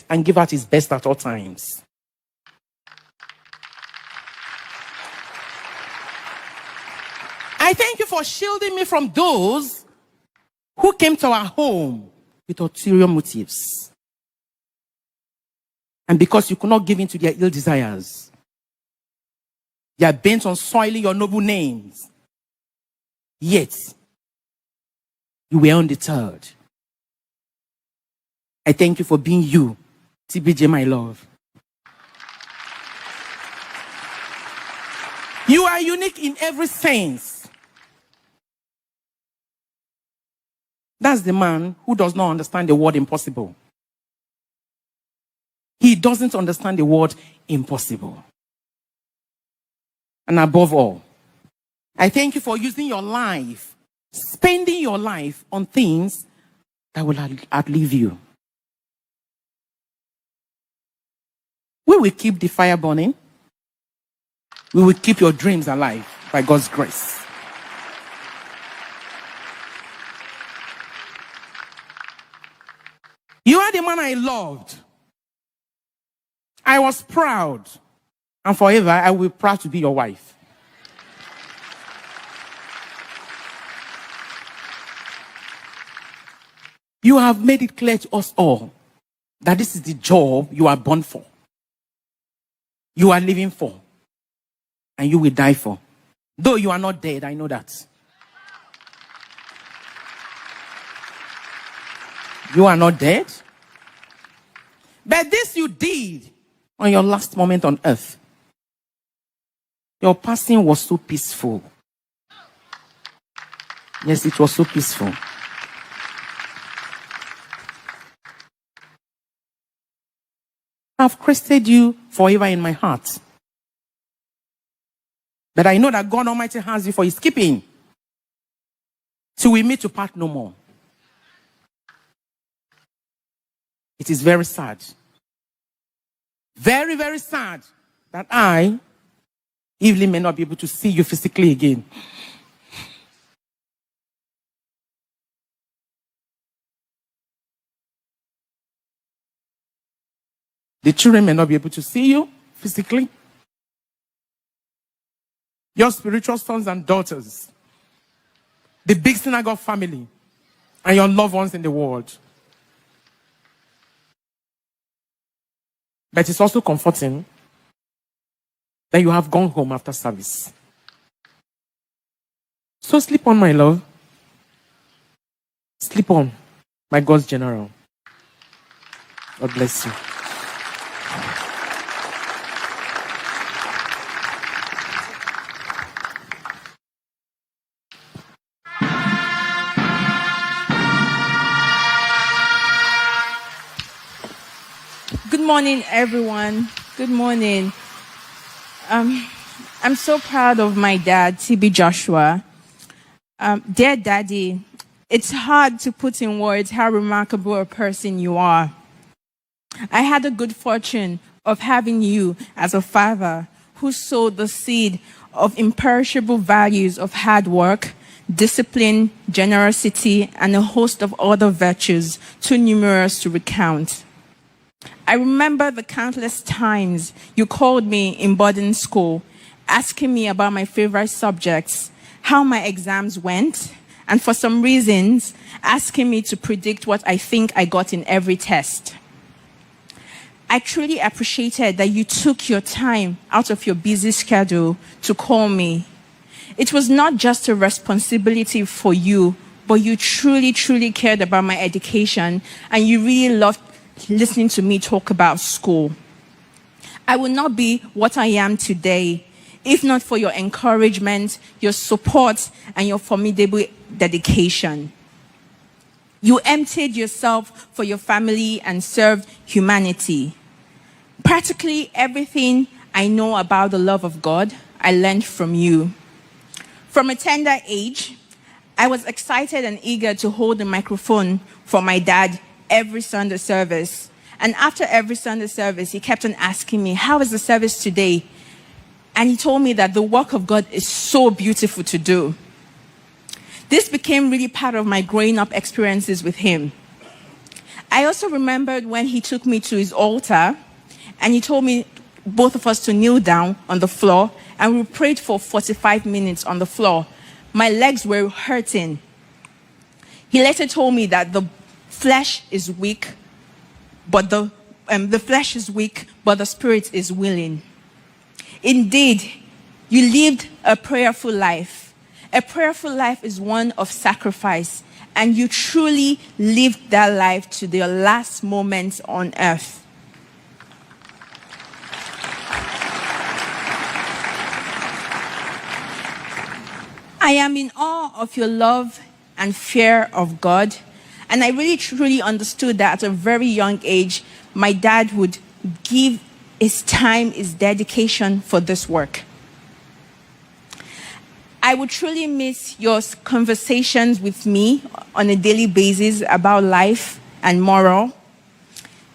and give out his best at all times. I thank you for shielding me from those who came to our home with ulterior motives. And because you could not give in to their ill desires, they are bent on soiling your noble names. Yet, you were undeterred. I thank you for being you, TBJ, my love. You are unique in every sense. That's the man who does not understand the word impossible. He doesn't understand the word impossible. And above all, I thank you for using your life, spending your life on things that will outlive you. We will keep the fire burning. We will keep your dreams alive by God's grace. You are the man I loved. I was proud. And forever, I will be proud to be your wife. You have made it clear to us all that this is the job you are born for. You are living for. And you will die for. Though you are not dead, I know that. You are not dead. But this you did on your last moment on earth. Your passing was so peaceful. Yes, it was so peaceful. I've crested you forever in my heart. But I know that God Almighty has you for his keeping. Till we meet to part no more. It is very sad. Very, very sad that I, Evelyn, may not be able to see you physically again. The children may not be able to see you physically. Your spiritual sons and daughters, the big synagogue family, and your loved ones in the world. But it's also comforting that you have gone home after service. So sleep on, my love. Sleep on, my God's general. God bless you. Good morning, everyone. Good morning. I'm so proud of my dad, TB Joshua. Dear Daddy, it's hard to put in words how remarkable a person you are. I had the good fortune of having you as a father who sowed the seed of imperishable values of hard work, discipline, generosity, and a host of other virtues too numerous to recount. I remember the countless times you called me in boarding school, asking me about my favorite subjects, how my exams went, and for some reasons, asking me to predict what I think I got in every test. I truly appreciated that you took your time out of your busy schedule to call me. It was not just a responsibility for you, but you truly, truly cared about my education, and you really loved listening to me talk about school. I would not be what I am today if not for your encouragement, your support, and your formidable dedication. You emptied yourself for your family and served humanity. Practically everything I know about the love of God, I learned from you. From a tender age, I was excited and eager to hold the microphone for my dad every Sunday service. And after every Sunday service, he kept on asking me, how is the service today? And he told me that the work of God is so beautiful to do. This became really part of my growing up experiences with him. I also remembered when he took me to his altar and he told me, both of us, to kneel down on the floor, and we prayed for 45 minutes on the floor. My legs were hurting. He later told me that the flesh is weak, but the spirit is willing. Indeed, you lived a prayerful life. A prayerful life is one of sacrifice, and you truly lived that life to the last moments on earth. I am in awe of your love and fear of God. And I really truly understood that at a very young age, my dad would give his time, his dedication for this work. I would truly miss your conversations with me on a daily basis about life and moral.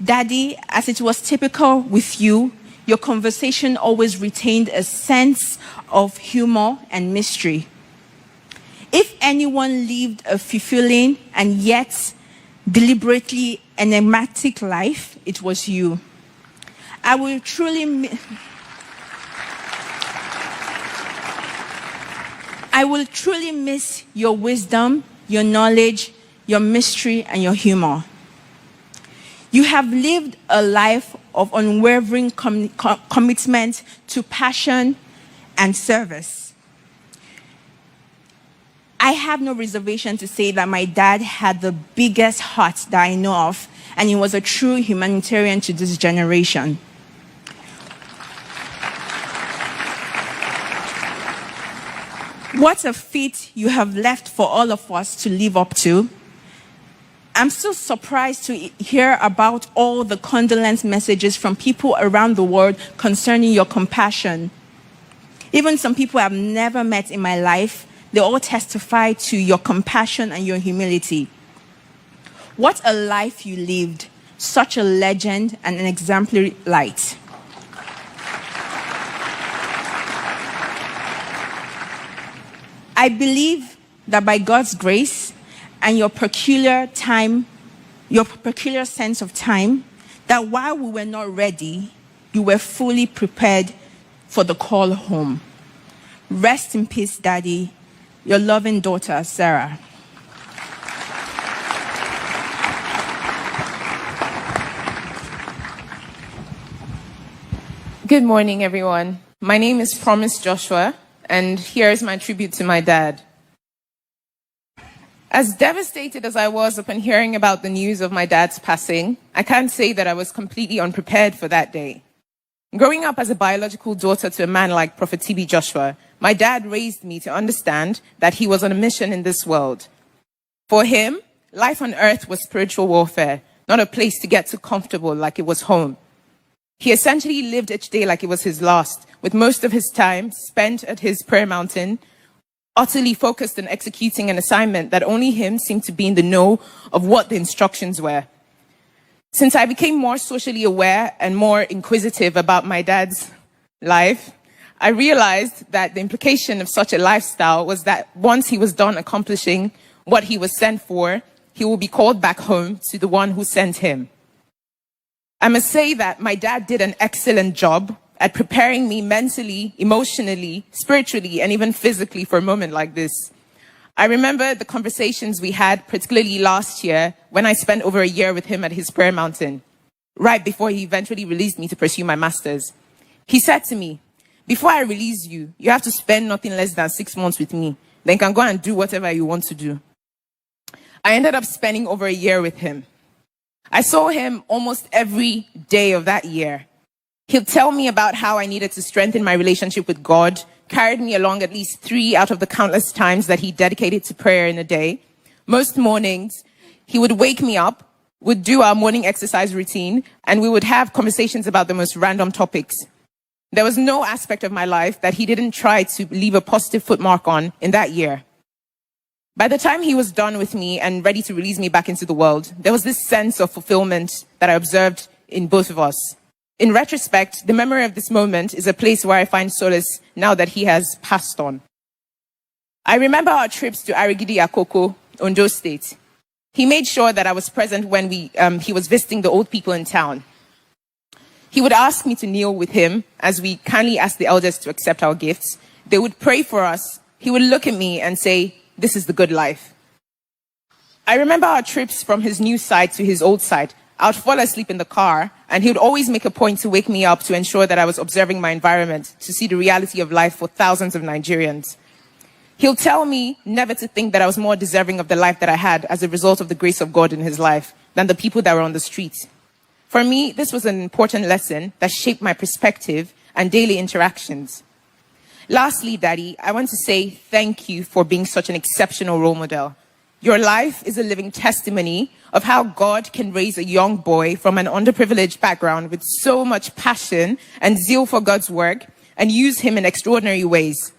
Daddy, as it was typical with you, your conversation always retained a sense of humor and mystery. If anyone lived a fulfilling and yet deliberately enigmatic life, it was you. I will truly miss your wisdom, your knowledge, your mystery, and your humor. You have lived a life of unwavering commitment to passion and service. I have no reservation to say that my dad had the biggest heart that I know of, and he was a true humanitarian to this generation. What a feat you have left for all of us to live up to. I'm still surprised to hear about all the condolence messages from people around the world concerning your compassion. Even some people I've never met in my life, they all testify to your compassion and your humility. What a life you lived, such a legend and an exemplary light. I believe that by God's grace and your peculiar sense of time, that while we were not ready, you were fully prepared for the call home. Rest in peace, Daddy. Your loving daughter, Sarah. Good morning, everyone. My name is Promise Joshua, and here is my tribute to my dad. As devastated as I was upon hearing about the news of my dad's passing, I can't say that I was completely unprepared for that day. Growing up as a biological daughter to a man like Prophet T.B. Joshua, my dad raised me to understand that he was on a mission in this world. For him, life on earth was spiritual warfare, not a place to get too comfortable like it was home. He essentially lived each day like it was his last, with most of his time spent at his prayer mountain, utterly focused on executing an assignment that only him seemed to be in the know of what the instructions were. Since I became more socially aware and more inquisitive about my dad's life, I realized that the implication of such a lifestyle was that once he was done accomplishing what he was sent for, he will be called back home to the one who sent him. I must say that my dad did an excellent job at preparing me mentally, emotionally, spiritually, and even physically for a moment like this. I remember the conversations we had, particularly last year, when I spent over a year with him at his prayer mountain, right before he eventually released me to pursue my master's. He said to me, "Before I release you, you have to spend nothing less than 6 months with me. Then you can go and do whatever you want to do." I ended up spending over a year with him. I saw him almost every day of that year. He'll tell me about how I needed to strengthen my relationship with God, carried me along at least 3 out of the countless times that he dedicated to prayer in a day. Most mornings, he would wake me up, would do our morning exercise routine, and we would have conversations about the most random topics. There was no aspect of my life that he didn't try to leave a positive footmark on in that year. By the time he was done with me and ready to release me back into the world, there was this sense of fulfillment that I observed in both of us. In retrospect, the memory of this moment is a place where I find solace now that he has passed on. I remember our trips to Arigidi Akoko, Ondo State. He made sure that I was present when he was visiting the old people in town. He would ask me to kneel with him as we kindly asked the elders to accept our gifts. They would pray for us. He would look at me and say, "This is the good life." I remember our trips from his new side to his old side. I would fall asleep in the car, and he would always make a point to wake me up to ensure that I was observing my environment, to see the reality of life for thousands of Nigerians. He'll tell me never to think that I was more deserving of the life that I had as a result of the grace of God in his life than the people that were on the street. For me, this was an important lesson that shaped my perspective and daily interactions. Lastly, Daddy, I want to say thank you for being such an exceptional role model. Your life is a living testimony of how God can raise a young boy from an underprivileged background with so much passion and zeal for God's work and use him in extraordinary ways.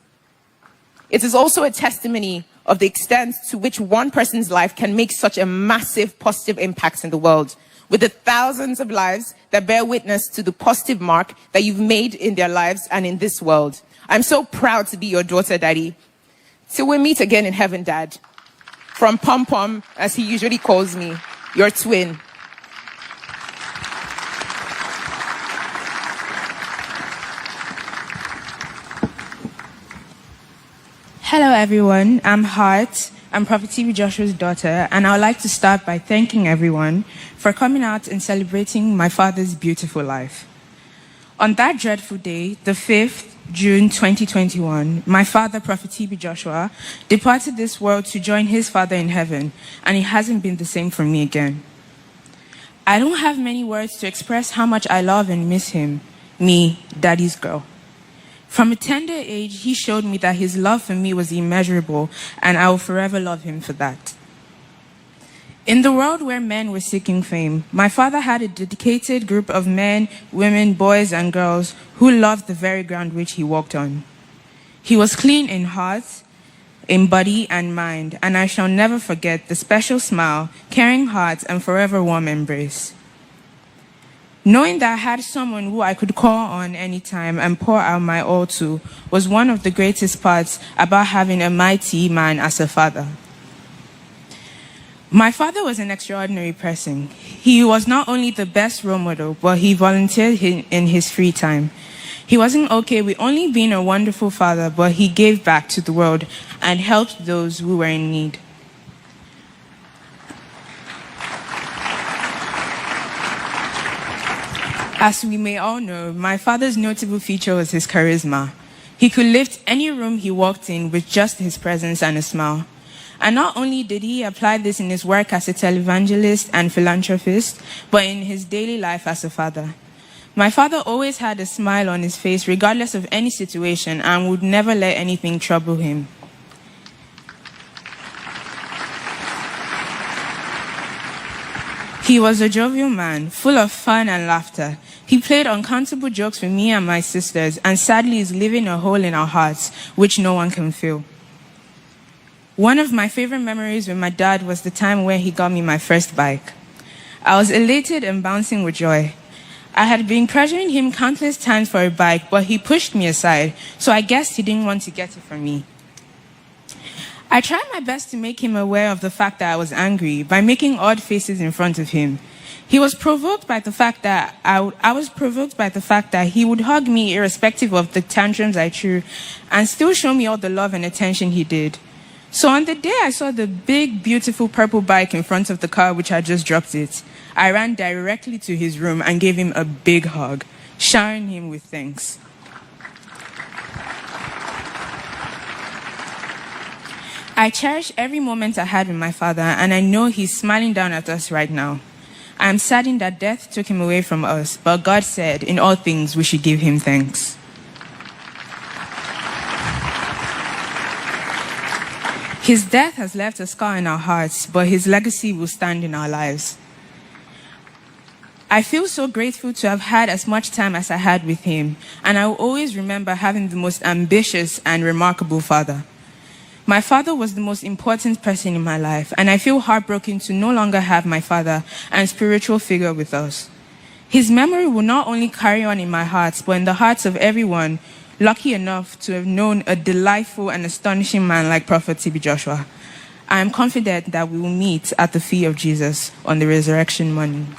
It is also a testimony of the extent to which one person's life can make such a massive positive impact in the world, with the thousands of lives that bear witness to the positive mark that you've made in their lives and in this world. I'm so proud to be your daughter, Daddy. Till we meet again in heaven, Dad. From Pom Pom, as he usually calls me, your twin. Hello, everyone. I'm Hart. I'm Prophet TB Joshua's daughter, and I would like to start by thanking everyone for coming out and celebrating my father's beautiful life. On that dreadful day, the 5th June 2021, my father, Prophet TB Joshua, departed this world to join his father in heaven, and it hasn't been the same for me again. I don't have many words to express how much I love and miss him, me, Daddy's girl. From a tender age, he showed me that his love for me was immeasurable, and I will forever love him for that. In the world where men were seeking fame, my father had a dedicated group of men, women, boys, and girls who loved the very ground which he walked on. He was clean in heart, in body, and mind, and I shall never forget the special smile, caring heart, and forever warm embrace. Knowing that I had someone who I could call on anytime and pour out my all to was one of the greatest parts about having a mighty man as a father. My father was an extraordinary person. He was not only the best role model, but he volunteered in his free time. He wasn't okay with only being a wonderful father, but he gave back to the world and helped those who were in need. As we may all know, my father's notable feature was his charisma. He could lift any room he walked in with just his presence and a smile. And not only did he apply this in his work as a televangelist and philanthropist, but in his daily life as a father. My father always had a smile on his face regardless of any situation and would never let anything trouble him. He was a jovial man, full of fun and laughter. He played uncountable jokes with me and my sisters, and sadly is leaving a hole in our hearts, which no one can fill. One of my favorite memories with my dad was the time where he got me my first bike. I was elated and bouncing with joy. I had been pressuring him countless times for a bike, but he pushed me aside, so I guessed he didn't want to get it from me. I tried my best to make him aware of the fact that I was angry by making odd faces in front of him. He was provoked by the fact that I was provoked by the fact that he would hug me irrespective of the tantrums I threw and still show me all the love and attention he did. So on the day I saw the big, beautiful purple bike in front of the car which had just dropped it, I ran directly to his room and gave him a big hug, showering him with thanks. I cherish every moment I had with my father, and I know he's smiling down at us right now. I am saddened that death took him away from us, but God said, in all things we should give him thanks. His death has left a scar in our hearts, but his legacy will stand in our lives. I feel so grateful to have had as much time as I had with him, and I will always remember having the most ambitious and remarkable father. My father was the most important person in my life, and I feel heartbroken to no longer have my father and spiritual figure with us. His memory will not only carry on in my heart, but in the hearts of everyone lucky enough to have known a delightful and astonishing man like Prophet TB Joshua. I am confident that we will meet at the feet of Jesus on the resurrection morning.